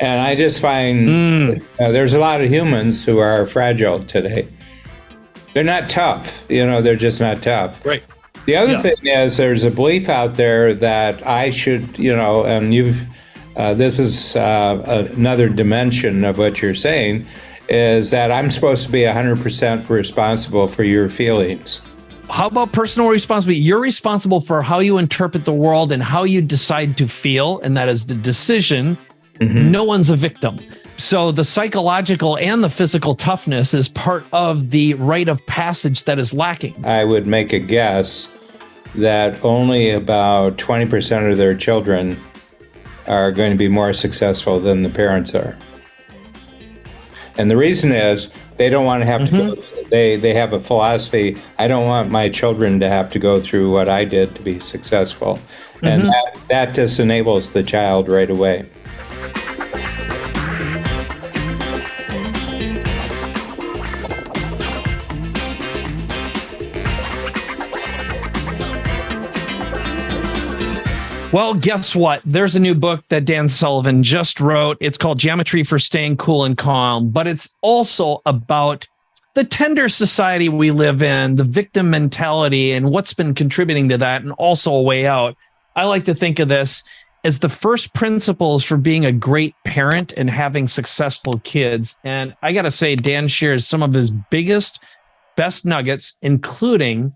And I just find there's a lot of humans who are fragile today. They're not tough, they're just not tough. Right. The other thing is there's a belief out there that I should, and this is another dimension of what you're saying, is that I'm supposed to be 100% responsible for your feelings. How about personal responsibility? You're responsible for how you interpret the world and how you decide to feel, and that is the decision. No one's a victim. So the psychological and the physical toughness is part of the rite of passage that is lacking. I would make a guess that only about 20% of their children are going to be more successful than the parents are. And the reason is they don't want to have to go, they have a philosophy, I don't want my children to have to go through what I did to be successful. And that disenables the child right away. Well, guess what? There's a new book that Dan Sullivan just wrote. It's called Geometry for Staying Cool and Calm, but it's also about the tender society we live in, the victim mentality, and what's been contributing to that, and also a way out. I like to think of this as the first principles for being a great parent and having successful kids. And I got to say, Dan shares some of his biggest, best nuggets, including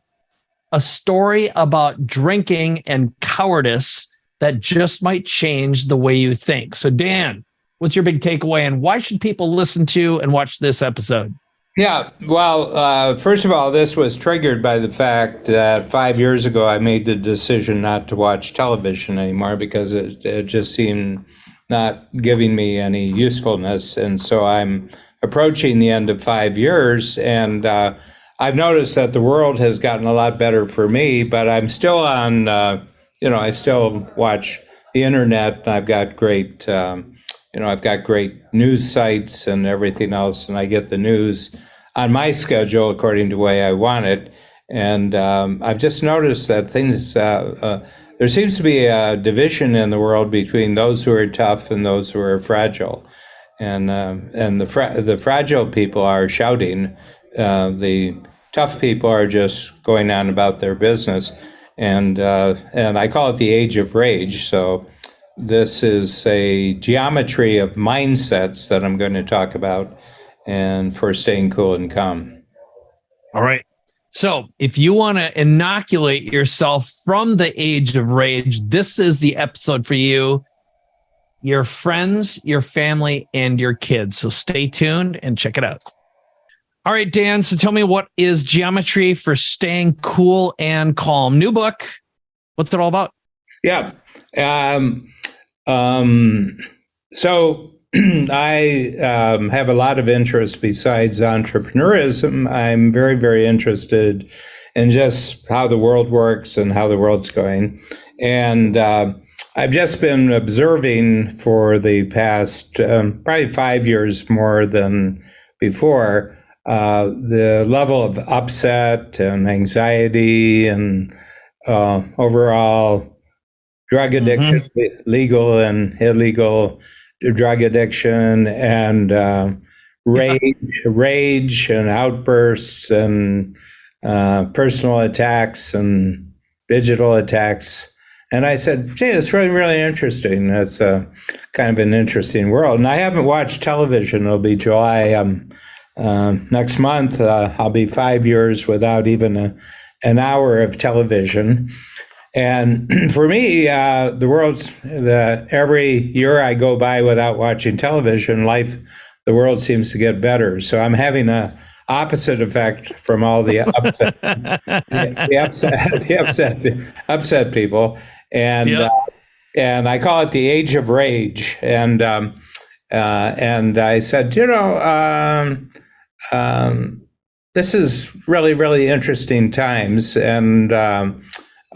a story about drinking and cowardice that just might change the way you think. So Dan, what's your big takeaway, and why should people listen to and watch this episode? Yeah, well, first of all, this was triggered by the fact that 5 years ago I made the decision not to watch television anymore because it just seemed not giving me any usefulness. And so I'm approaching the end of 5 years, and I've noticed that the world has gotten a lot better for me, but I'm still on, I still watch the internet. I've got great, I've got great news sites and everything else, and I get the news on my schedule according to the way I want it. And I've just noticed that things, there seems to be a division in the world between those who are tough and those who are fragile. And the fragile people are shouting. The tough people are just going on about their business, and I call it the age of rage. So this is a geometry of mindsets that I'm going to talk about, and for staying cool and calm. All right. So if you want to inoculate yourself from the age of rage, this is the episode for you, your friends, your family, and your kids. So stay tuned and check it out. All right, Dan, so tell me, what is Geometry for Staying Cool and Calm? New book. What's it all about? Yeah. So I have a lot of interest besides entrepreneurism. I'm very, very interested in just how the world works and how the world's going. And I've just been observing for the past probably 5 years more than before, the level of upset and anxiety and overall drug addiction, legal and illegal drug addiction, and rage and outbursts and personal attacks and digital attacks. And I said, gee, it's really, really interesting. That's kind of an interesting world. And I haven't watched television. It'll be July. Next month, I'll be 5 years without even an hour of television. And for me, every year I go by without watching television, the world seems to get better. So I'm having a opposite effect from all the upset people. And I call it the age of rage. And I said, this is really, really interesting times. And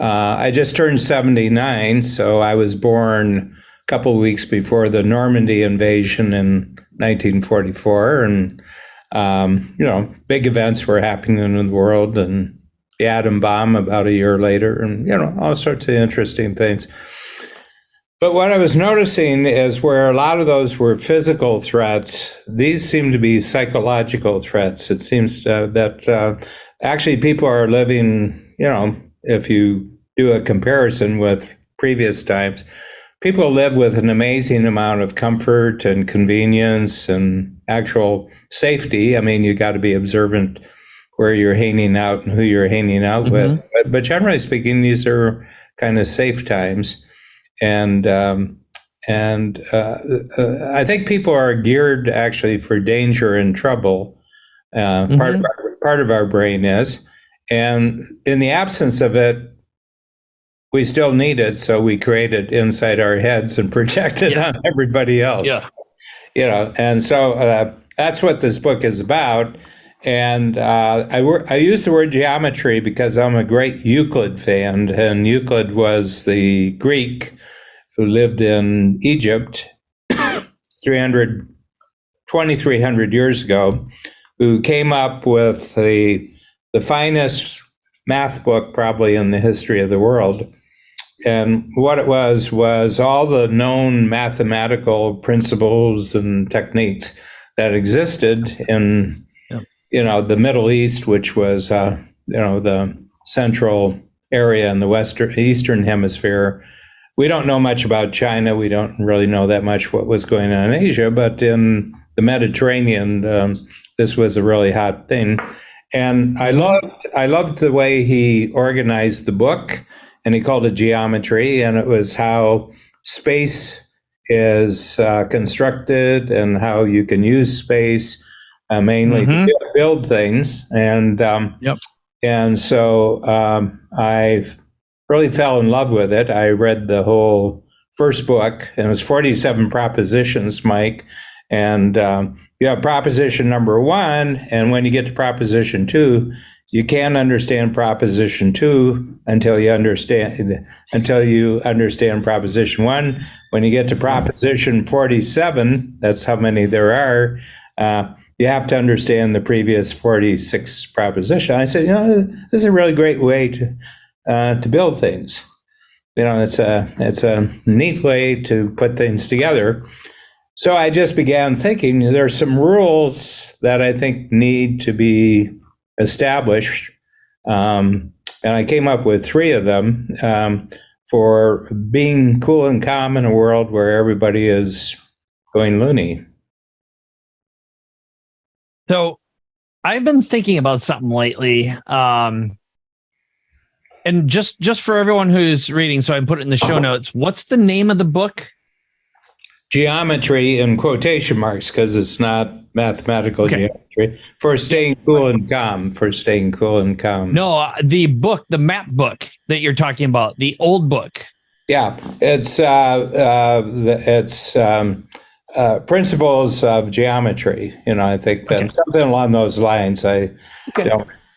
I just turned 79, so I was born a couple of weeks before the Normandy invasion in 1944. And, big events were happening in the world, and the atom bomb about a year later, and, all sorts of interesting things. But what I was noticing is where a lot of those were physical threats, these seem to be psychological threats. It seems that actually people are living, if you do a comparison with previous times, people live with an amazing amount of comfort and convenience and actual safety. I mean, you got to be observant where you're hanging out and who you're hanging out with. But generally speaking, these are kind of safe times. And I think people are geared actually for danger and trouble. Part of our brain is, and in the absence of it, we still need it. So we create it inside our heads and project it on everybody else. And so that's what this book is about. And I use the word geometry because I'm a great Euclid fan, and Euclid was the Greek who lived in Egypt 2,300 years ago, who came up with the finest math book probably in the history of the world. And what it was all the known mathematical principles and techniques that existed in the Middle East, which was the central area in the Eastern Hemisphere. We don't know much about China. We don't really know that much what was going on in Asia, but in the Mediterranean, this was a really hot thing. And I loved the way he organized the book, and he called it geometry, and it was how space is constructed and how you can use space mainly to build things. And so I really fell in love with it. I read the whole first book, and it was 47 propositions, Mike. And you have proposition number 1, and when you get to proposition 2, you can't understand proposition 2 until you understand proposition 1. When you get to proposition 47, that's how many there are, you have to understand the previous 46 proposition. I said, this is a really great way to build things. It's a neat way to put things together. So I just began thinking there are some rules that I think need to be established. And I came up with 3 of them for being cool and calm in a world where everybody is going loony. So I've been thinking about something lately. And just for everyone who's reading, so I put it in the show notes. What's the name of the book? Geometry in quotation marks, because it's not mathematical geometry. For staying cool and calm. No, the book, the map book that you're talking about, the old book. Yeah, it's Principles of Geometry. I think that something along those lines. I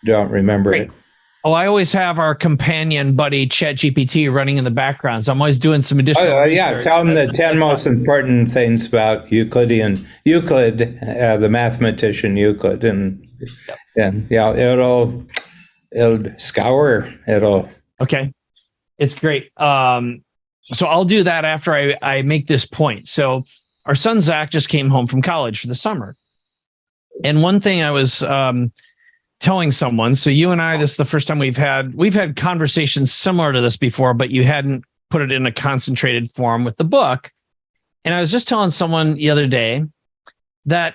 don't remember it. Oh, I always have our companion buddy ChatGPT running in the background, so I'm always doing some additional research. Tell them the 10 most important things about Euclid, the mathematician Euclid, and it'll scour. Okay, it's great. So I'll do that after I make this point. So our son Zach just came home from college for the summer, and one thing I was telling someone, so you and I, this is the first time we've had conversations similar to this before, but you hadn't put it in a concentrated form with the book. And I was just telling someone the other day that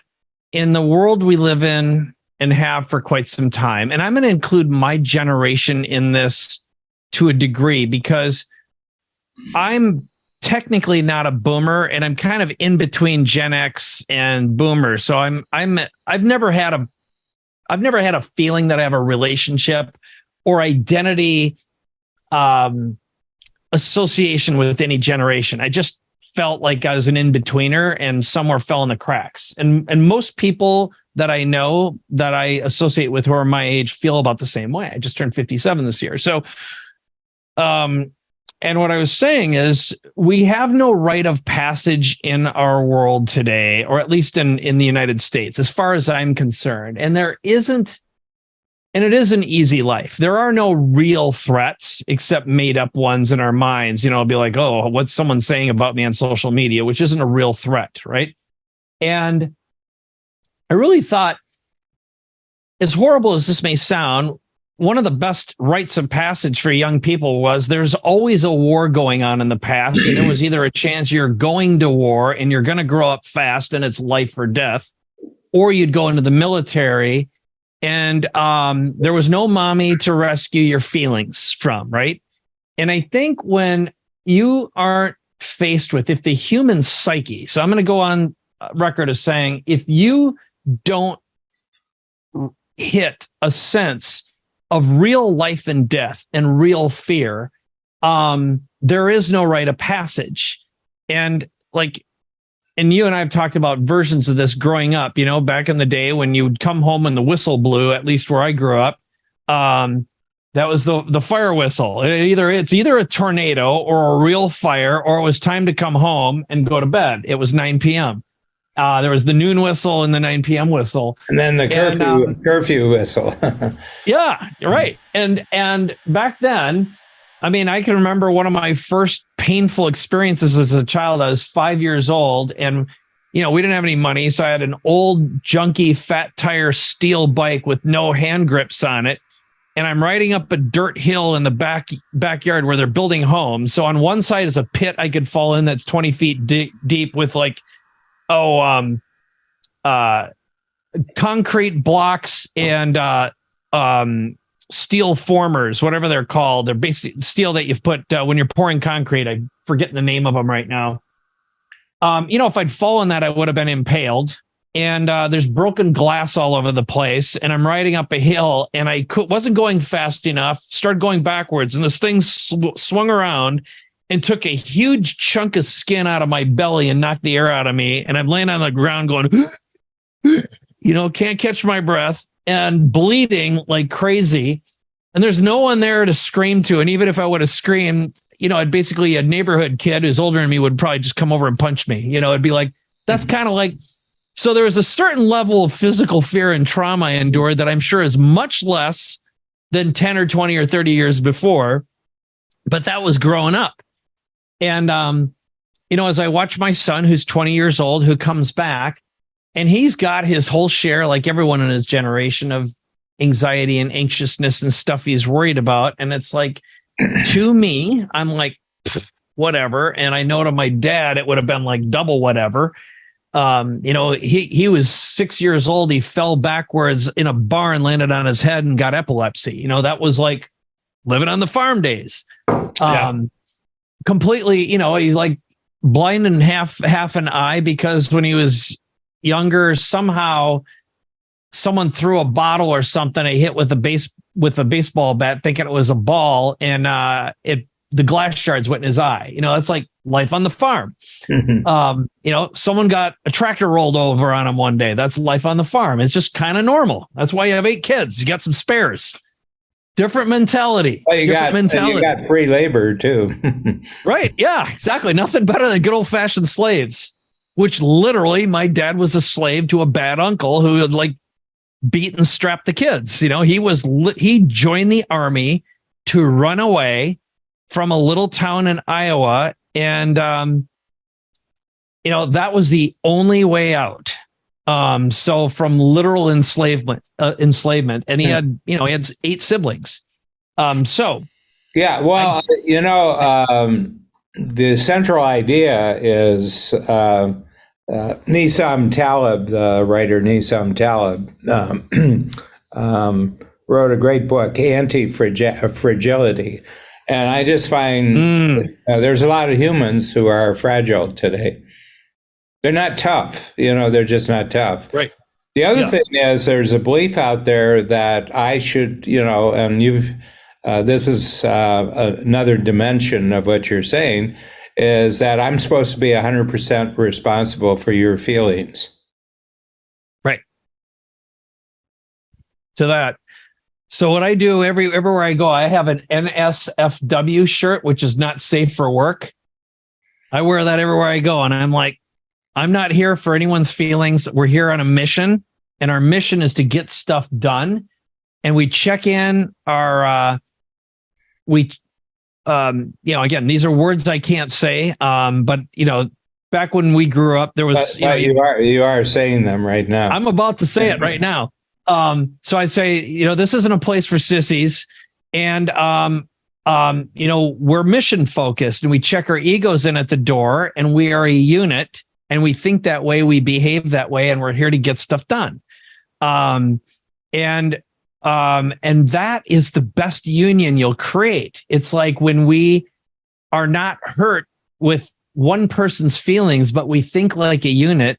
in the world we live in and have for quite some time, and I'm going to include my generation in this to a degree because I'm technically not a boomer, and I'm kind of in between Gen X and boomer. So I've never had a feeling that I have a relationship or identity association with any generation. I just felt like I was an in-betweener and somewhere fell in the cracks. And most people that I know that I associate with who are my age feel about the same way. I just turned 57 this year. So, and what I was saying is we have no rite of passage in our world today, or at least in the United States, as far as I'm concerned. And there isn't And it is an easy life. There are no real threats except made up ones in our minds. It'll be like, oh, what's someone saying about me on social media, which isn't a real threat, right? And I really thought, as horrible as this may sound, one of the best rites of passage for young people was there's always a war going on in the past. And there was either a chance you're going to war and you're going to grow up fast and it's life or death, or you'd go into the military and there was no mommy to rescue your feelings from, right? And I think when you aren't faced with, if the human psyche, so I'm going to go on record as saying, if you don't hit a sense of real life and death and real fear, there is no rite of passage. And you and I have talked about versions of this growing up, back in the day when you'd come home and the whistle blew, at least where I grew up. That was the fire whistle. It's either a tornado or a real fire, or it was time to come home and go to bed. It was 9 p.m. There was the noon whistle and the 9 p.m. whistle. And then the curfew whistle. Yeah, right. And back then, I can remember one of my first painful experiences as a child. I was 5 years old, and we didn't have any money, so I had an old junky fat tire steel bike with no hand grips on it, and I'm riding up a dirt hill in the backyard where they're building homes. So on one side is a pit I could fall in that's 20 feet deep with concrete blocks and steel formers, whatever they're called. They're basically steel that you've put when you're pouring concrete. I'm forgetting the name of them right now. If I'd fallen that, I would have been impaled. And there's broken glass all over the place. And I'm riding up a hill, and I wasn't going fast enough, started going backwards. And this thing swung around and took a huge chunk of skin out of my belly and knocked the air out of me. And I'm laying on the ground going, can't catch my breath and bleeding like crazy. And there's no one there to scream to. And even if I would have screamed, I'd basically a neighborhood kid who's older than me would probably just come over and punch me. It'd be like, that's kind of like, so there was a certain level of physical fear and trauma I endured that I'm sure is much less than 10 or 20 or 30 years before. But that was growing up. And, as I watch my son, who's 20 years old, who comes back, and he's got his whole share, like everyone in his generation, of anxiety and anxiousness and stuff he's worried about. And it's like, to me, I'm like, whatever. And I know to my dad, it would have been like double whatever. He was 6 years old. He fell backwards in a barn, landed on his head, and got epilepsy. That was like living on the farm days. Completely, he's like blind in half an eye because when he was younger, somehow someone threw a bottle or something. I hit with a baseball bat, thinking it was a ball, and the glass shards went in his eye. That's like life on the farm. Someone got a tractor rolled over on him one day. That's life on the farm. It's just kind of normal. That's why you have 8 kids. You got some spares. Different mentality. Well, you got free labor too. Right. Yeah, exactly. Nothing better than good old fashioned slaves, which literally my dad was a slave to a bad uncle who had beat and strapped the kids. He joined the army to run away from a little town in Iowa. And, that was the only way out. So from literal enslavement, and he had 8 siblings. Yeah, well, the central idea is Nissim Taleb, the writer Nissim Taleb, wrote a great book, Anti-Fragility. And I just find there's a lot of humans who are fragile today. They're not tough, they're just not tough. Right. The other thing is there's a belief out there that I should, and this is another dimension of what you're saying, is that I'm supposed to be 100% responsible for your feelings. Right. To that. So what I do everywhere I go, I have an NSFW shirt, which is not safe for work. I wear that everywhere I go. And I'm like, I'm not here for anyone's feelings. We're here on a mission, and our mission is to get stuff done. and we check in our, again, these are words I can't say, but back when we grew up, there was, But you are saying them right now. I'm about to say it right now. So I say, this isn't a place for sissies, and we're mission focused, and we check our egos in at the door, and we are a unit, and we think that way, we behave that way, and we're here to get stuff done. And that is the best union you'll create. It's like when we are not hurt with one person's feelings, but we think like a unit.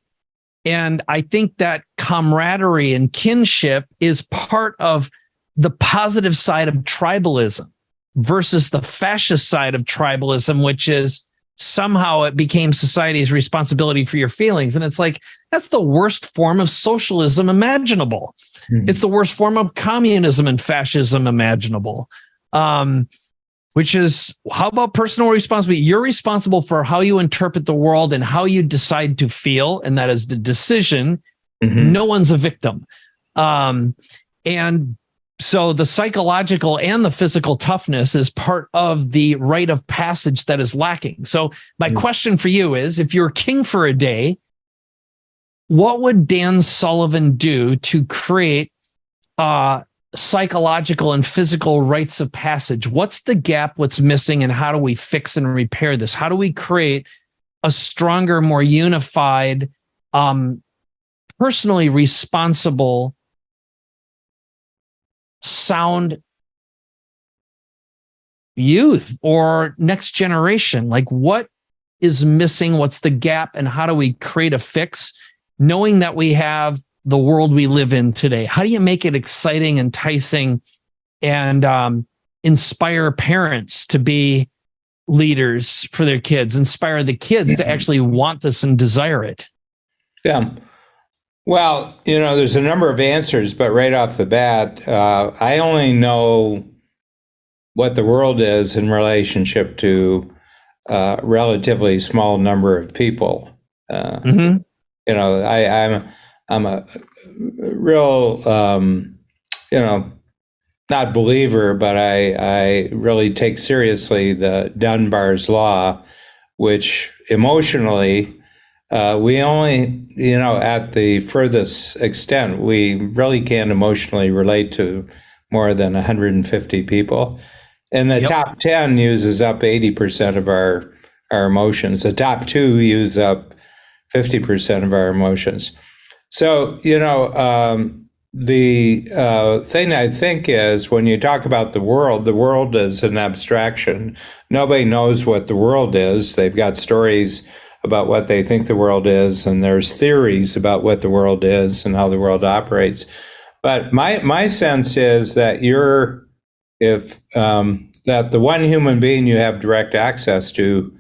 And I think that camaraderie and kinship is part of the positive side of tribalism versus the fascist side of tribalism, which is somehow it became society's responsibility for your feelings. And it's like, that's the worst form of socialism imaginable. Mm-hmm. It's the worst form of communism and fascism imaginable. Which is, how about personal responsibility? You're responsible for how you interpret the world and how you decide to feel, and that is the decision. Mm-hmm. No one's a victim. And so the psychological and the physical toughness is part of the rite of passage that is lacking. So my question for you is, if you're king for a day, what would Dan Sullivan do to create psychological and physical rites of passage? What's the gap? What's missing? And how do we fix and repair this? How do we create a stronger, more unified, personally responsible, sound youth or next generation? Like, what is missing? What's the gap? And how do we create a fix, knowing that we have the world we live in today? How do you make it exciting, enticing, and inspire parents to be leaders for their kids, inspire the kids to actually want this and desire it? Yeah. Well, there's a number of answers, but right off the bat, I only know what the world is in relationship to a relatively small number of people. Mm-hmm. I'm a real, not believer, but I really take seriously the Dunbar's law, which emotionally, we only, at the furthest extent, we really can't emotionally relate to more than 150 people. And the top 10 uses up 80% of our emotions. The top 2 use up 50% of our emotions. So, the thing I think is, when you talk about the world is an abstraction. Nobody knows what the world is. They've got stories about what they think the world is, and there's theories about what the world is and how the world operates. But my sense is that that the one human being you have direct access to,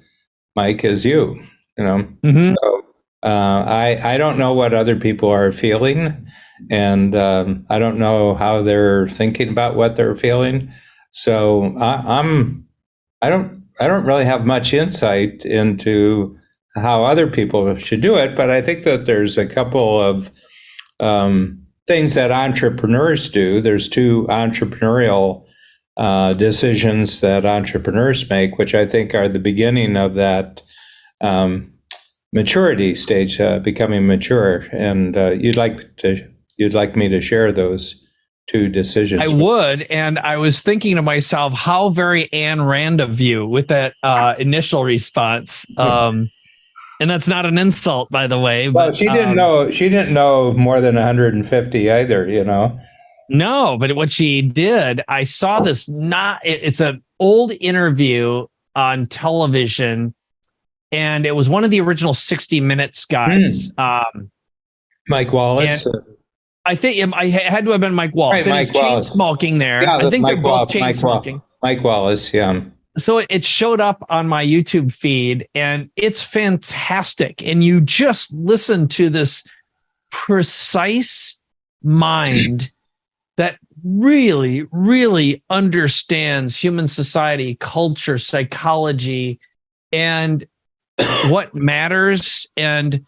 Mike, is you. Mm-hmm. So, I don't know what other people are feeling, and I don't know how they're thinking about what they're feeling. So I don't really have much insight into how other people should do it, but I think that there's a couple of things that entrepreneurs do. There's 2 entrepreneurial decisions that entrepreneurs make, which I think are the beginning of that maturity stage, becoming mature. And you'd like me to share those 2 decisions? I would, and I was thinking to myself, how very Ayn Rand of you with that initial response. And that's not an insult, by the way. Well, but she didn't know more than 150 either, No, but what she did, I saw this. It's an old interview on television, and it was one of the original 60 Minutes guys. Mike Wallace. I think I had to have been Mike Wallace. Right, Mike Wallace. Chain smoking there. Yeah, I think Mike they're both chain smoking. Mike Wallace, yeah. So it showed up on my YouTube feed, and it's fantastic. And you just listen to this precise mind that really, really understands human society, culture, psychology, and what matters, and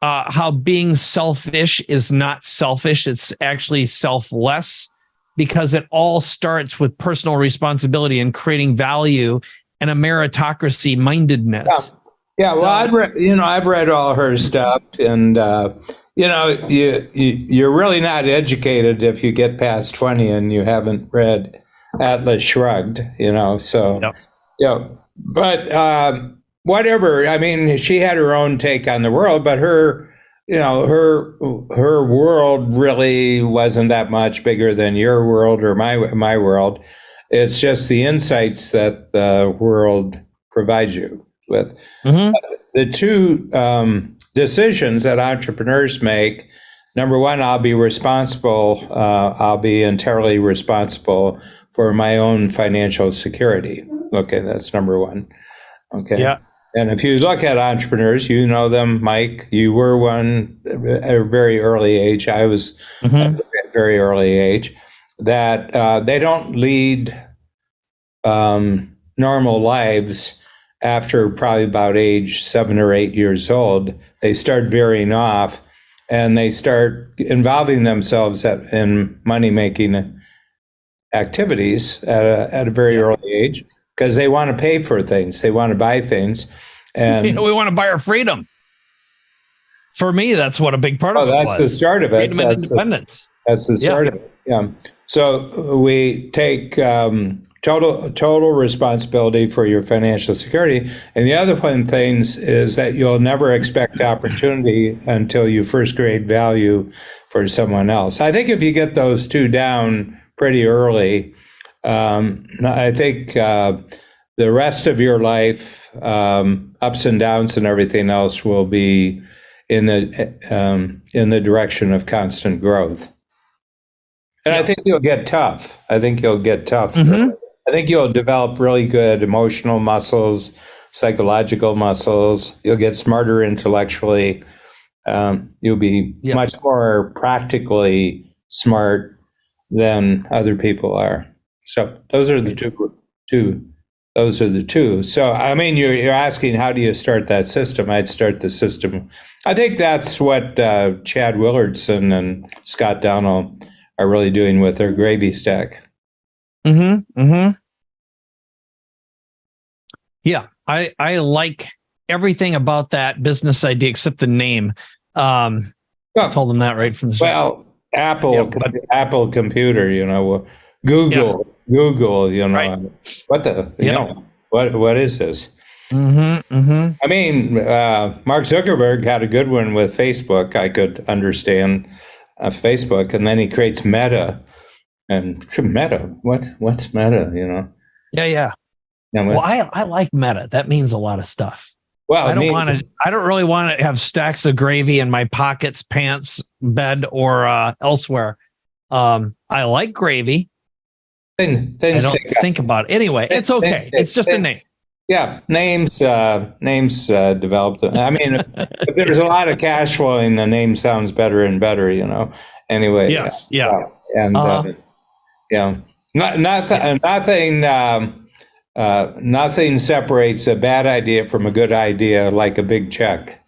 how being selfish is not selfish. It's actually selfless. because it all starts with personal responsibility and creating value and a meritocracy mindedness. Yeah, well, I've read all her stuff, and you're really not educated if you get past 20 and you haven't read Atlas Shrugged, So, but whatever. I mean, she had her own take on the world, but her world really wasn't that much bigger than your world or my world. It's just the insights that the world provides you with. The two decisions that entrepreneurs make: number one, I'll be entirely responsible for my own financial security. Okay, that's number one. Okay. Yeah. And if you look at entrepreneurs, you know them, Mike. You were one at a very early age. I was at a very early age. That they don't lead normal lives after probably about age 7 or 8 years old. They start veering off, and they start involving themselves in money-making activities at a very early age, because they want to pay for things. They want to buy things. And we want to buy our freedom. For me, that's what a big part of it was. That's the start of it. Freedom and independence. That's the start of it. Yeah. So we take total responsibility for your financial security. And the other one things is that you'll never expect opportunity until you first create value for someone else. I think if you get those two down pretty early, I think the rest of your life, ups and downs and everything else, will be in the direction of constant growth. And I think you'll get tough. I think you'll develop really good emotional muscles, psychological muscles. You'll get smarter intellectually. You'll be much more practically smart than other people are. So those are the two. Those are the two. So, I mean, you're asking, how do you start that system? I'd start the system. I think that's what Chad Willardson and Scott Donnell are really doing with their gravy stack. Yeah, I like everything about that business idea except the name. I told them that right from the start. Well, Apple computer, Google, Right. What the, what is this? I mean, Mark Zuckerberg had a good one with Facebook. I could understand Facebook, and then he creates Meta. And Meta, what's Meta? Yeah. Well, I like Meta. That means a lot of stuff. Well, I don't really want to have stacks of gravy in my pockets, pants, bed, or elsewhere. I like gravy. I don't think about it. Anyway, it's okay. It's just a name. Yeah, names developed. I mean, if there's a lot of cash flowing, the name sounds better and better. Anyway. Yes. Nothing separates a bad idea from a good idea like a big check.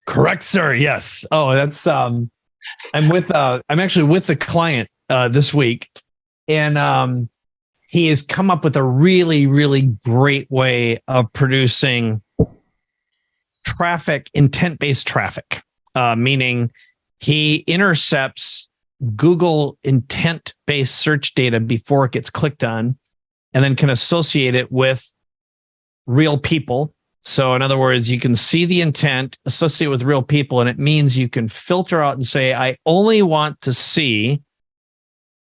Correct, sir. Yes. Oh, that's I'm actually with a client this week, and he has come up with a really, really great way of producing intent-based traffic, meaning he intercepts Google intent-based search data before it gets clicked on, and then can associate it with real people. So in other words, you can see the intent associated with real people, and it means you can filter out and say, I only want to see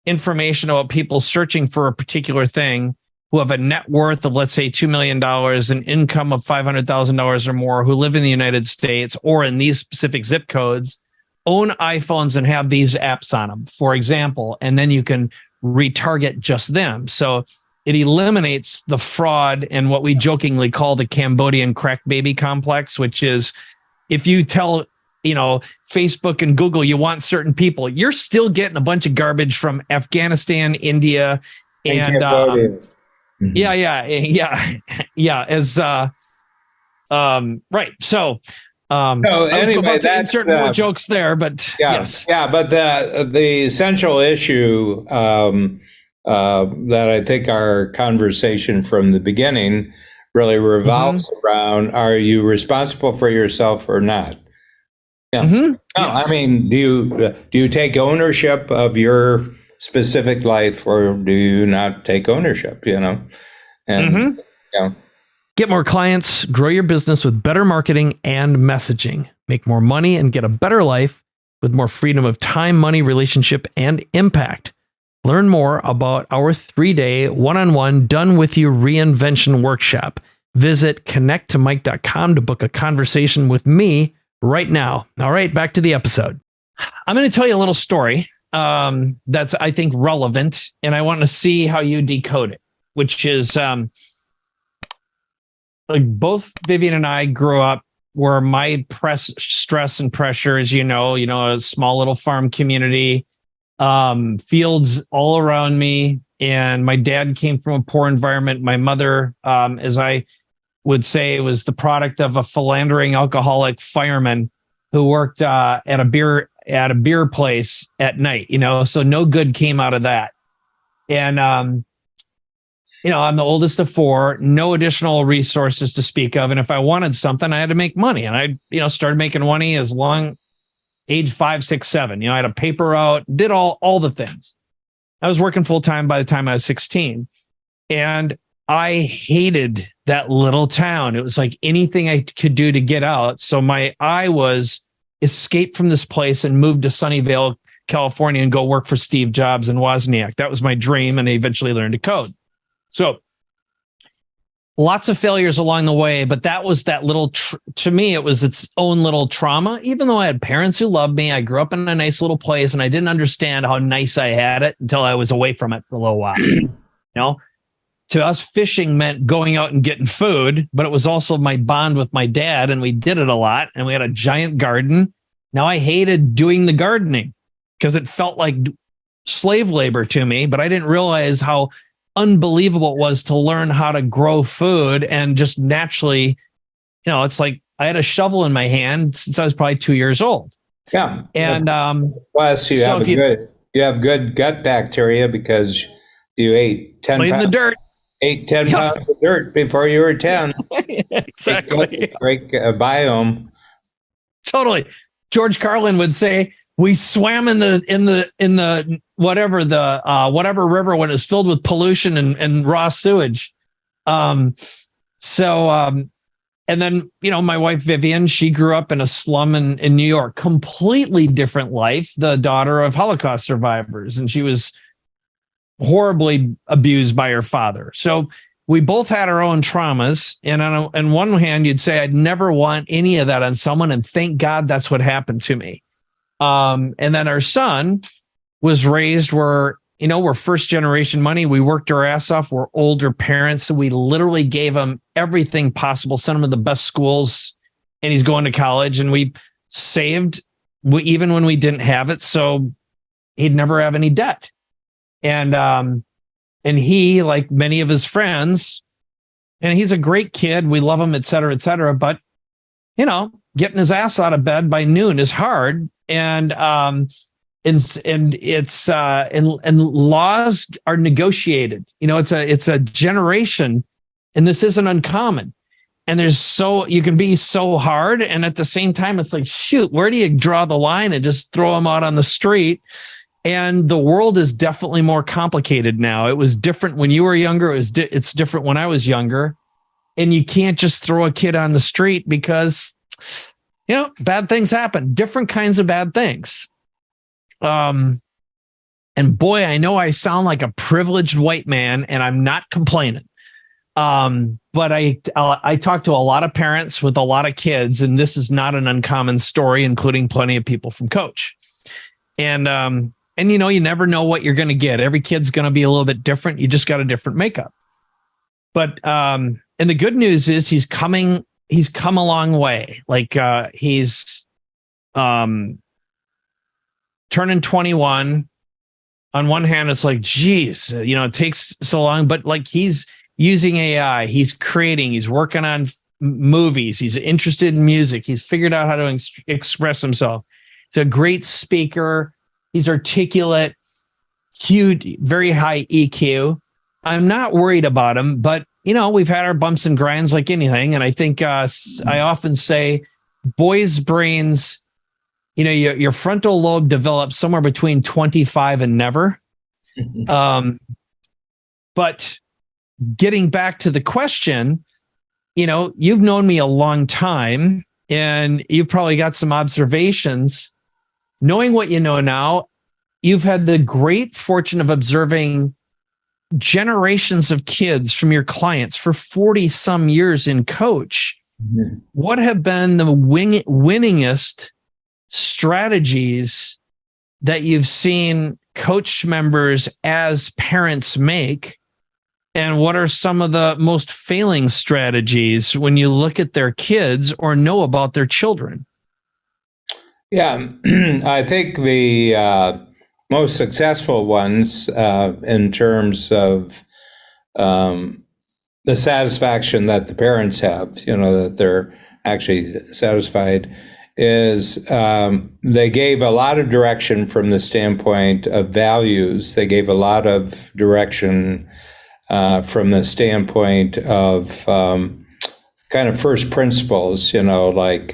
information about people searching for a particular thing who have a net worth of, let's say, $2 million, an income of $500,000 or more, who live in the United States or in these specific zip codes, own iPhones and have these apps on them, for example, and then you can retarget just them. So it eliminates the fraud and what we jokingly call the Cambodian crack baby complex, which is if you tell Facebook and Google you want certain people, you're still getting a bunch of garbage from Afghanistan, India, and right. So So I was anyway, about to that's insert more jokes there, but yes. yeah. But the essential issue that I think our conversation from the beginning really revolves around: are you responsible for yourself or not? Yeah. No, I Yes. mean, do you take ownership of your specific life, or do you not take ownership? And yeah. Get more clients, grow your business with better marketing and messaging, make more money and get a better life with more freedom of time, money, relationship, and impact. Learn more about our 3-day one-on-one done with you reinvention workshop. Visit connecttomike.com to book a conversation with me right now. All right, back to the episode. I'm going to tell you a little story that's, I think, relevant, and I want to see how you decode it, which is like both Vivian and I grew up where my stress and pressure, as you know, a small little farm community, fields all around me. And my dad came from a poor environment. My mother, as I would say, was the product of a philandering alcoholic fireman who worked at a beer place at night, so no good came out of that. And I'm the oldest of 4, no additional resources to speak of. And if I wanted something, I had to make money. And I, started making money as long age 5, 6, 7. I had a paper route, did all the things. I was working full time by the time I was 16. And I hated that little town. It was like anything I could do to get out. So I was escape from this place and moved to Sunnyvale, California, and go work for Steve Jobs in Wozniak. That was my dream. And I eventually learned to code. So lots of failures along the way, but that was that little, to me, it was its own little trauma. Even though I had parents who loved me, I grew up in a nice little place and I didn't understand how nice I had it until I was away from it for a little while. To us, fishing meant going out and getting food, but it was also my bond with my dad, and we did it a lot, and we had a giant garden. Now I hated doing the gardening because it felt like slave labor to me, but I didn't realize how unbelievable it was to learn how to grow food and just naturally, it's like I had a shovel in my hand since I was probably 2 years old. Yeah. And plus you have good gut bacteria because you ate 10 pounds in the dirt. Ate 10 pounds of dirt before you were 10. Exactly. Great biome. Totally. George Carlin would say we swam in the whatever river when it was filled with pollution and raw sewage. And then, my wife, Vivian, she grew up in a slum in New York, completely different life, the daughter of Holocaust survivors. And she was horribly abused by her father. So we both had our own traumas. And on one hand, you'd say, I'd never want any of that on someone. And thank God that's what happened to me. And then our son was raised where, we're first generation money. We worked our ass off. We're older parents. So we literally gave him everything possible, sent him to the best schools, and he's going to college. And we saved even when we didn't have it. So he'd never have any debt. And he, like many of his friends, and he's a great kid. We love him, et cetera, but getting his ass out of bed by noon is hard. And it's laws are negotiated. It's a generation, and this isn't uncommon. And you can be so hard, and at the same time, it's like, shoot, where do you draw the line and just throw them out on the street? And the world is definitely more complicated now. It was different when you were younger. It's different when I was younger. And you can't just throw a kid on the street because, bad things happen. Different kinds of bad things. And boy, I know I sound like a privileged white man, and I'm not complaining. But I talk to a lot of parents with a lot of kids, and this is not an uncommon story, including plenty of people from Coach. And you never know what you're going to get. Every kid's going to be a little bit different. You just got a different makeup. But and the good news is he's come a long way. Like he's turning 21. On one hand, it's like, geez, it takes so long, but like he's using AI, he's creating, he's working on movies. He's interested in music. He's figured out how to express himself. He's a great speaker. He's articulate, huge, very high EQ. I'm not worried about him, but we've had our bumps and grinds like anything. And I think I often say boys' brains, your frontal lobe develops somewhere between 25 and never. But getting back to the question, you've known me a long time and you've probably got some observations. Knowing what you know now, you've had the great fortune of observing generations of kids from your clients for 40 some years in coach. Mm-hmm. What have been the winningest strategies that you've seen coach members as parents make? And what are some of the most failing strategies when you look at their kids or know about their children? Yeah, I think the most successful ones in terms of the satisfaction that the parents have, that they're actually satisfied, is they gave a lot of direction from the standpoint of values. They gave a lot of direction from the standpoint of kind of first principles, like,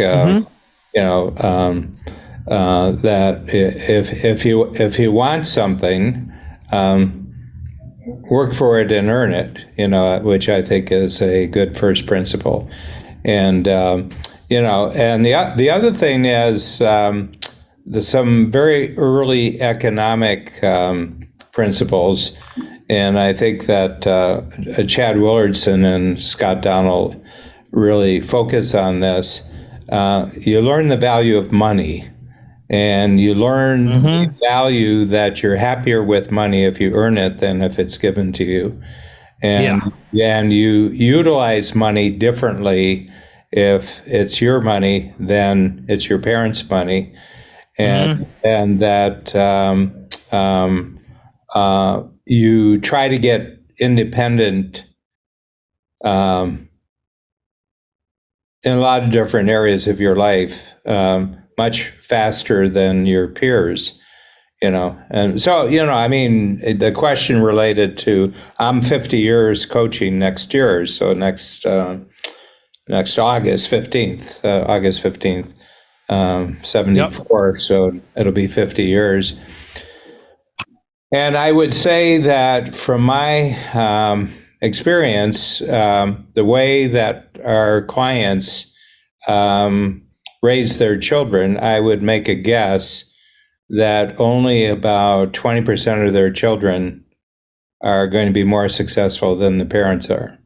that if you want something, work for it and earn it, which I think is a good first principle. And, and the other thing is some very early economic principles. And I think that Chad Willardson and Scott Donald really focus on this. You learn the value of money, and you learn the value that you're happier with money if you earn it than if it's given to you. And you utilize money differently if it's your money than it's your parents' money. And that you try to get independent in a lot of different areas of your life, much faster than your peers, And so, the question related to, I'm 50 years coaching next year, so next August 15th, 74, yep. So it'll be 50 years. And I would say that from my experience, the way that our clients raise their children, I would make a guess that only about 20% of their children are going to be more successful than the parents are.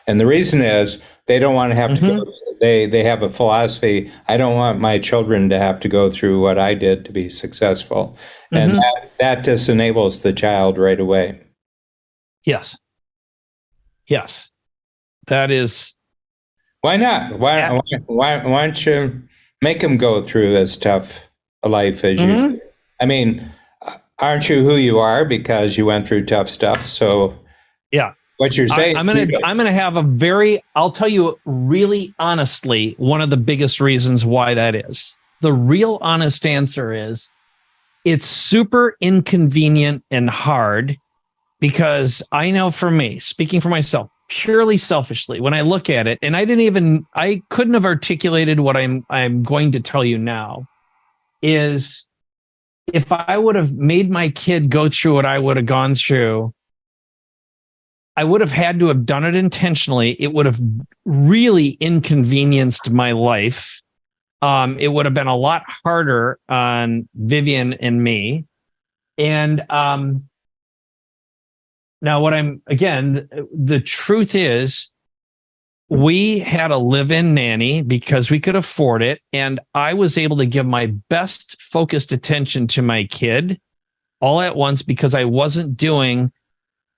And the reason is they don't want to have to go, they have a philosophy, I don't want my children to have to go through what I did to be successful. And that disenables the child right away. Yes. That is. Why not? Why don't you make them go through as tough a life as you do? I mean, aren't you who you are because you went through tough stuff? So yeah. What you're saying, I'm gonna have I'll tell you really honestly, one of the biggest reasons why that is. The real honest answer is it's super inconvenient and hard, because I know for me, speaking for myself, purely selfishly, when I look at it, and I couldn't have articulated what I'm going to tell you now, is if I would have made my kid go through what I would have gone through, I would have had to have done it intentionally. It would have really inconvenienced my life. It would have been a lot harder on Vivian and me. And now the truth is, we had a live-in nanny because we could afford it. And I was able to give my best focused attention to my kid all at once because I wasn't doing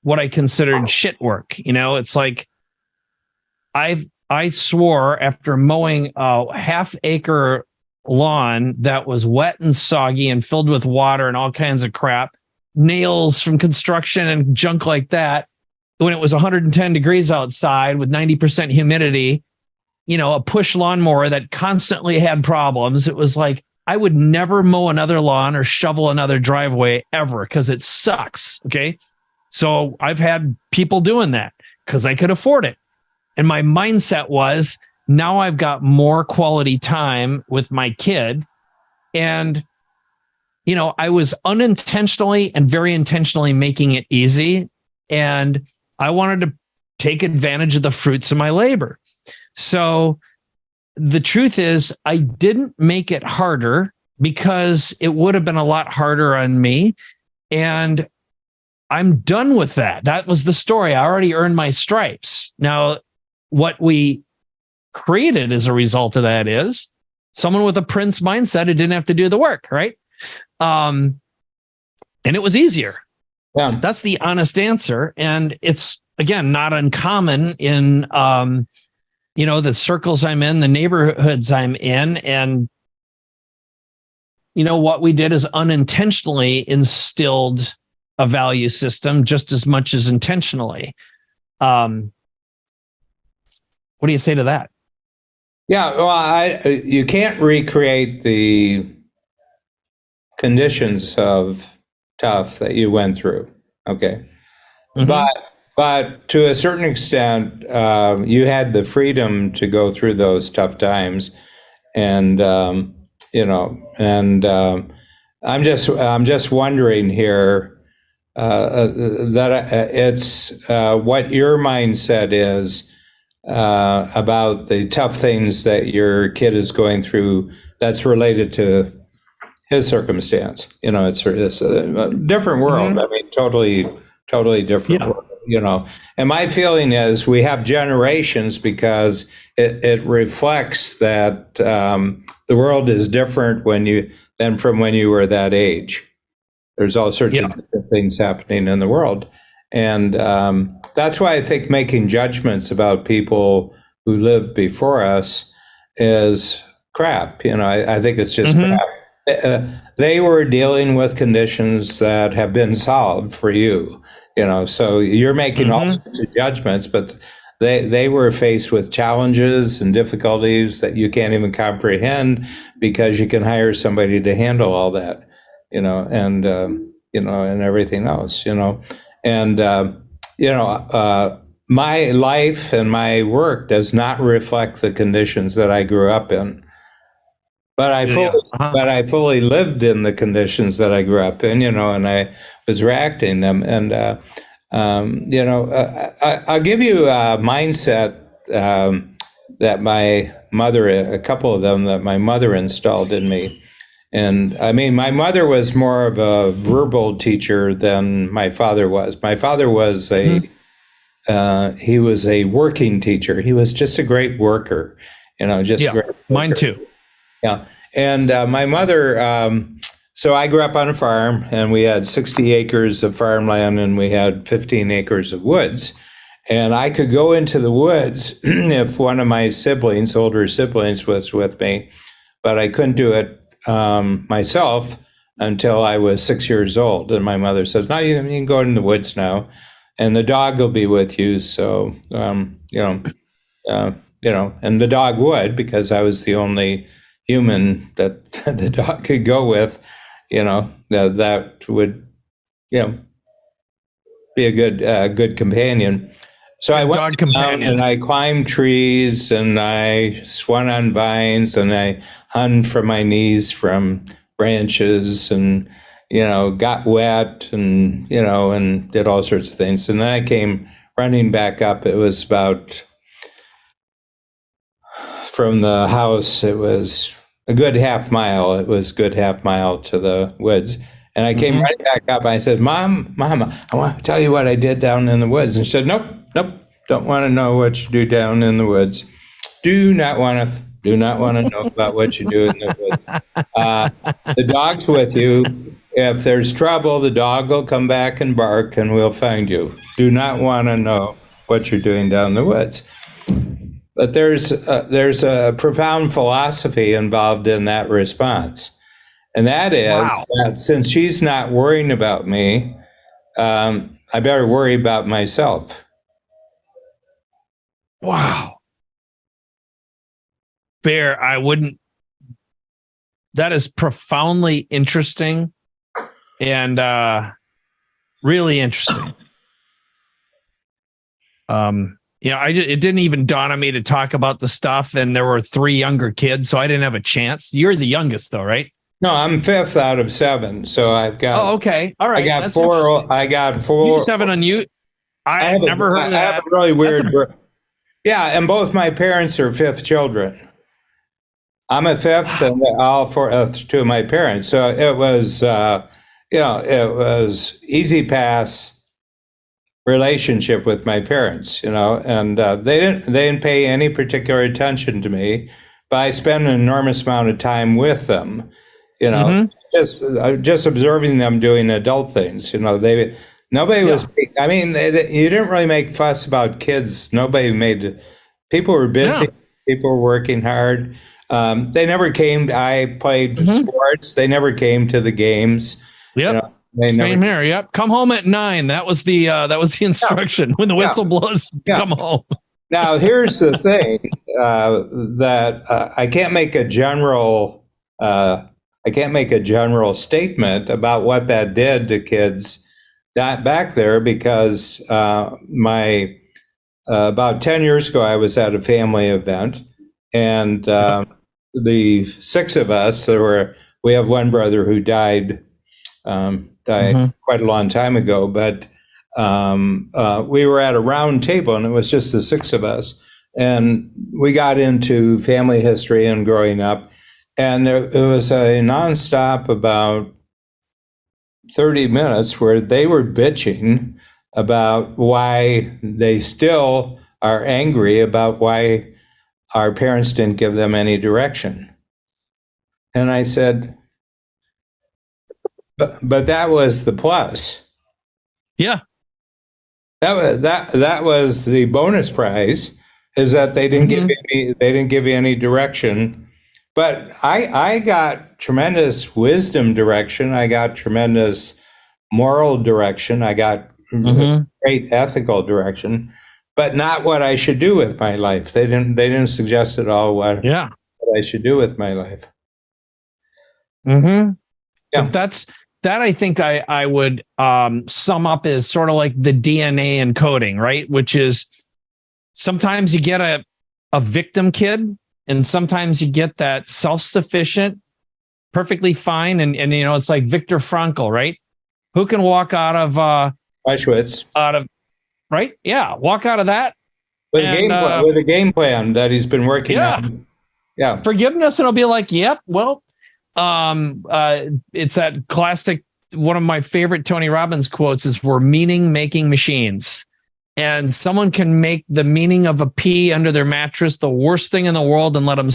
what I considered shit work. It's like I swore after mowing a half-acre lawn that was wet and soggy and filled with water and all kinds of crap, nails from construction and junk like that. when it was 110 degrees outside with 90% humidity, a push lawnmower that constantly had problems. It was like, I would never mow another lawn or shovel another driveway ever because it sucks. Okay. So I've had people doing that because I could afford it. And my mindset was, now I've got more quality time with my kid. And, I was unintentionally and very intentionally making it easy. And I wanted to take advantage of the fruits of my labor. So the truth is, I didn't make it harder because it would have been a lot harder on me. And I'm done with that. That was the story. I already earned my stripes. Now, what we created as a result of that is someone with a Prince mindset who didn't have to do the work, right? And it was easier. Yeah. That's the honest answer. And it's, again, not uncommon in, the circles I'm in, the neighborhoods I'm in. And, what we did is unintentionally instilled a value system just as much as intentionally. What do you say to that? Yeah, well, you can't recreate the conditions of tough that you went through. Okay. Mm-hmm. But to a certain extent, you had the freedom to go through those tough times, and I'm just wondering here that it's what your mindset is about the tough things that your kid is going through that's related to his circumstance. It's a different world. Mm-hmm. I mean, totally different Yeah. world. And my feeling is we have generations because it reflects that the world is different than from when you were that age. There's all sorts of different things happening in the world. And that's why I think making judgments about people who lived before us is crap. I think it's just crap. They were dealing with conditions that have been solved for you. So you're making all sorts of judgments, but they were faced with challenges and difficulties that you can't even comprehend because you can hire somebody to handle all that, and everything else, and my life and my work does not reflect the conditions that I grew up in. But I fully lived in the conditions that I grew up in, and I was reacting them. And I'll give you a mindset that my mother, a couple of them that my mother installed in me. And I mean, my mother was more of a verbal teacher than my father was. My father was he was a working teacher. He was just a great worker, just a great worker. Mine too. Yeah. And my mother, so I grew up on a farm, and we had 60 acres of farmland, and we had 15 acres of woods. And I could go into the woods if one of my siblings, older siblings, was with me, but I couldn't do it myself until I was 6 years old. And my mother says, "No, you can go in the woods now, and the dog will be with you." So, and the dog would, because I was the only human that the dog could go with, that would, be a good companion. So I went down and I climbed trees and I swung on vines and I hung from my knees from branches and, got wet and, and did all sorts of things. And then I came running back up. It was about, from the house, it was a good half mile. It was a good half mile to the woods. And I came right back up. I said, Mama, I want to tell you what I did down in the woods. And she said, Nope, don't want to know what you do down in the woods. Do not want to know about what you do in the woods. The dog's with you. If there's trouble, the dog will come back and bark and we'll find you. Do not want to know what you're doing down the woods. But there's a profound philosophy involved in that response. And that is that since she's not worrying about me, I better worry about myself. Wow. Bear, that is profoundly interesting and really interesting. It didn't even dawn on me to talk about the stuff, and there were 3 younger kids, so I didn't have a chance. You're the youngest, though, right? No, I'm 5th out of 7, so I've got. Oh, okay, all right. I got 4. I got 4. You just have it on you. I have never heard of that. I have a really weird. Yeah, and both my parents are 5th children. I'm a 5th, and all 4 2 of my parents. So it was, it was easy pass relationship with my parents, and they didn't pay any particular attention to me, but I spent an enormous amount of time with them, just observing them doing adult things. Nobody was. I mean, you didn't really make fuss about kids. People were busy. Yeah. People were working hard. They never came. I played sports. They never came to the games. Yep. Same here. Yep. Come home at 9. That was the instruction. When the whistle blows, come home. Now, here's the thing that I can't make a general. I can't make a general statement about what that did to kids back there, because about 10 years ago, I was at a family event, and the 6 of us. We have one brother who died quite a long time ago, but we were at a round table, and it was just the 6 of us, and we got into family history and growing up, and it was a nonstop about 30 minutes where they were bitching about why they still are angry about why our parents didn't give them any direction. And I said, but that was the plus. Yeah. That was the bonus prize, is that they didn't give you any direction. But I got tremendous wisdom direction. I got tremendous moral direction. I got great ethical direction, but not what I should do with my life. They didn't suggest at all what I should do with my life. Yeah. But that I think I would sum up as sort of like the DNA encoding, right? Which is sometimes you get a victim kid, and sometimes you get that self-sufficient, perfectly fine. And it's like Viktor Frankl, right? Who can walk out of Auschwitz? Right? Yeah. Walk out of that. With a game plan that he's been working on. Yeah. Forgiveness, and it'll be like, yep, well, it's that classic, one of my favorite Tony Robbins quotes is, "We're meaning-making machines." And someone can make the meaning of a pea under their mattress the worst thing in the world and let them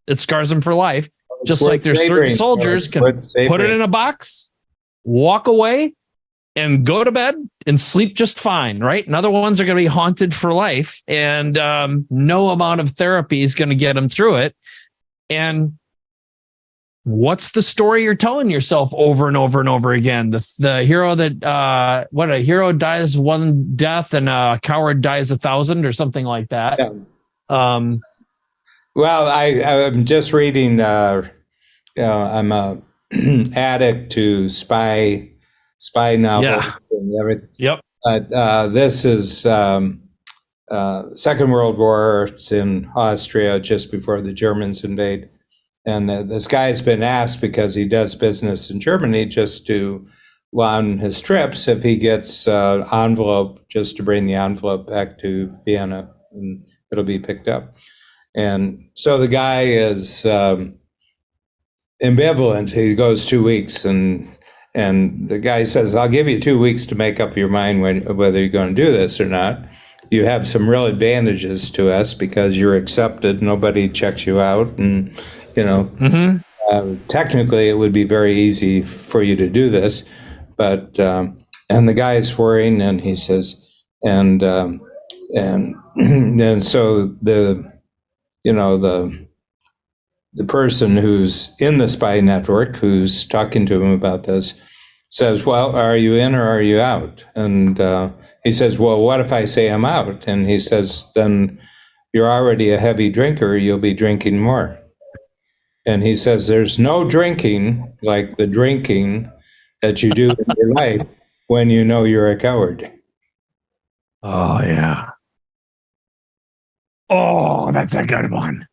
it scars them for life. Just like there's certain soldiers can put it in a box, walk away, and go to bed and sleep just fine, right? And other ones are going to be haunted for life, and no amount of therapy is going to get them through it. And what's the story you're telling yourself over and over and over again? The hero that a hero dies one death and a coward dies 1,000, or something like that. Yeah. Well, I'm just reading. I'm a addict to spy novels and everything. Yep. This is Second World War. It's in Austria just before the Germans invade. And this guy's been asked, because he does business in Germany, just to, on his trips, if he gets envelope, just to bring the envelope back to Vienna, and it'll be picked up. And so the guy is ambivalent. He goes 2 weeks, and the guy says, "I'll give you 2 weeks to make up your mind whether you're going to do this or not. You have some real advantages to us because you're accepted. Nobody checks you out, and technically it would be very easy for you to do this." But and the guy is worrying, and he says, and so the person who's in the spy network, who's talking to him about this, says, "Well, are you in or are you out?" And he says, well, what if I say I'm out? And he says, then you're already a heavy drinker. You'll be drinking more. And he says, there's no drinking like the drinking that you do in your life when you know you're a coward. Oh, yeah. Oh, that's a good one.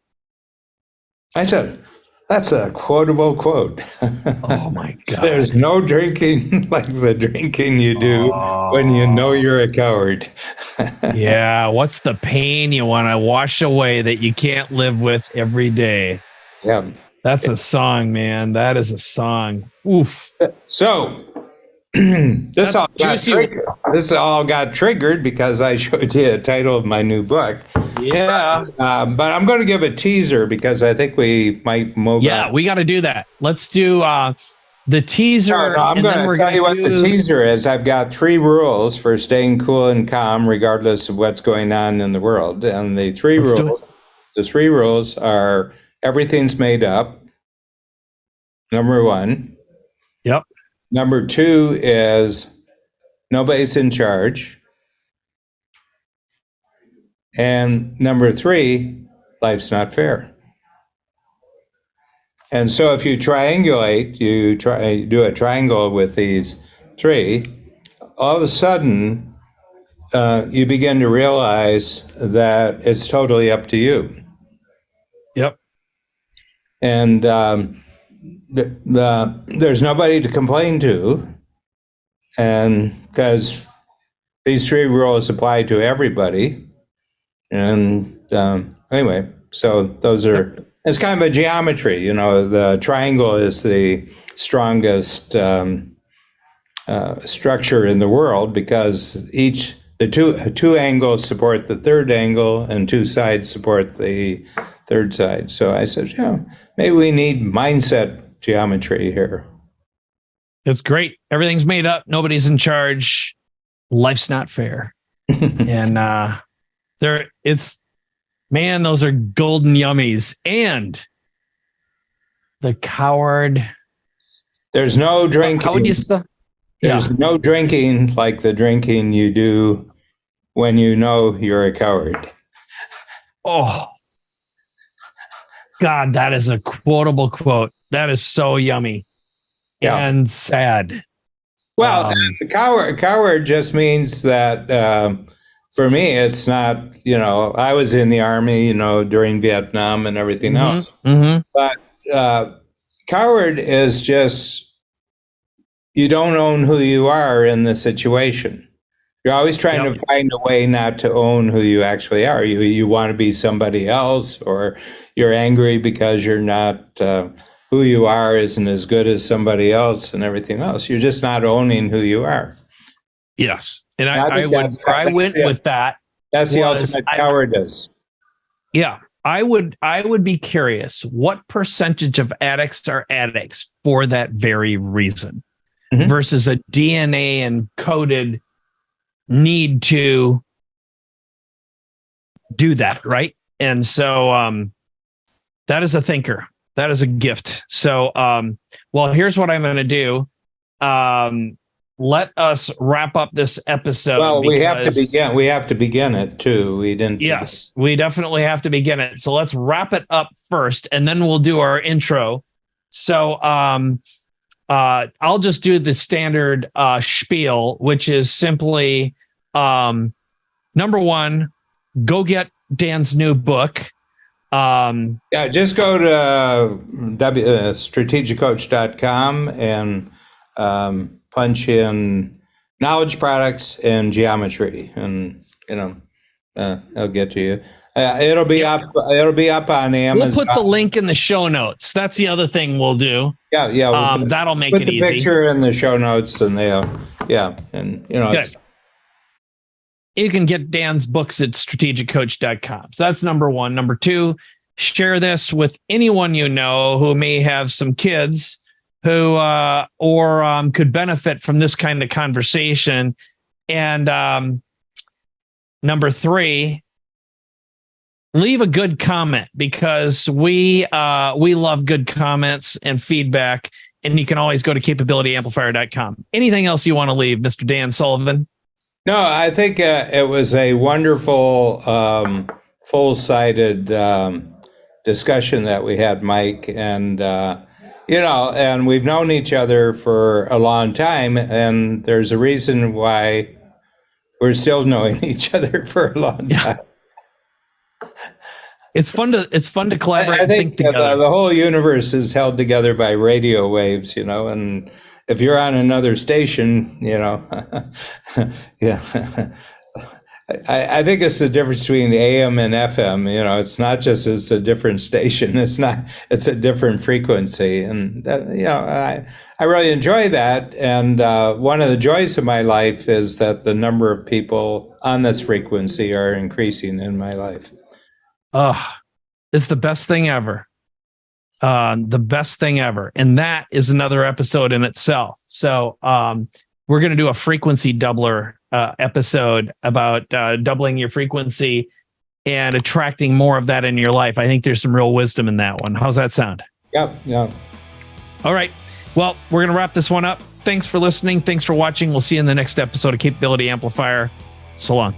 I said, that's a quotable quote. Oh, my God. There's no drinking like the drinking you do when you know you're a coward. Yeah. What's the pain you want to wash away that you can't live with every day? Yeah. That's a song, man. That is a song. Oof. So this all got triggered because I showed you the title of my new book. Yeah. But I'm going to give a teaser because I think we might move on. Yeah, we got to do that. Let's do the teaser. No, I'm going to tell you what the teaser is. I've got 3 rules for staying cool and calm regardless of what's going on in the world. And the 3 rules are everything's made up. Number 1. Yep. Number 2 is nobody's in charge. And number 3, life's not fair. And so if you triangulate, you do a triangle with these 3, all of a sudden you begin to realize that it's totally up to you. Yep. And there's nobody to complain to, and because these 3 rules apply to everybody. And anyway, so those are, it's kind of a geometry, the triangle is the strongest structure in the world because the two angles support the third angle and 2 sides support the third side. So I said, maybe we need mindset geometry here. It's great. Everything's made up. Nobody's in charge. Life's not fair. And those are golden yummies. And the coward. There's no drinking. How would you say? There's no drinking like the drinking you do when you know you're a coward. Oh, God, that is a quotable quote. That is so yummy and sad. Well, coward just means that for me, it's not, I was in the army, during Vietnam and everything else. Mm-hmm. But coward is just, you don't own who you are in the situation. You're always trying to find a way not to own who you actually are. You want to be somebody else, or you're angry because you're not, who you are isn't as good as somebody else and everything else. You're just not owning who you are. Yes. And I went with that. That's the ultimate cowardice. Yeah. I would be curious what percentage of addicts are addicts for that very reason versus a DNA encoded need to do that, right? And so that is a thinker. That is a gift. So here's what I'm going to do. Let us wrap up this episode. Well, we have to begin it too. We didn't. Yes, we definitely have to begin it. So let's wrap it up first, and then we'll do our intro. So I'll just do the standard spiel, which is simply number 1, go get Dan's new book. Just go to strategiccoach.com and punch in knowledge products and geometry, and it'll get to you. It'll be up on Amazon. We'll put the link in the show notes. That's the other thing we'll do. We'll that'll make it easy. Put the picture in the show notes, and you can get Dan's books at strategiccoach.com. So that's number 1. Number 2, share this with anyone you know who may have some kids who could benefit from this kind of conversation. And number 3, leave a good comment, because we love good comments and feedback. And you can always go to capabilityamplifier.com. Anything else you want to leave, Mr. Dan Sullivan? No, I think it was a wonderful, full-sided discussion that we had, Mike, and and we've known each other for a long time, and there's a reason why we're still knowing each other for a long time. It's fun to collaborate I and think together. The whole universe is held together by radio waves, and if you're on another station, yeah. I think it's the difference between AM and FM. It's not just it's a different station. It's a different frequency, and I really enjoy that. And one of the joys of my life is that the number of people on this frequency are increasing in my life. It's the best thing ever. The best thing ever. And that is another episode in itself. So we're going to do a frequency doubler episode about doubling your frequency and attracting more of that in your life. I think there's some real wisdom in that one. How's that sound? Yeah. All right. Well, we're going to wrap this one up. Thanks for listening. Thanks for watching. We'll see you in the next episode of Capability Amplifier. So long.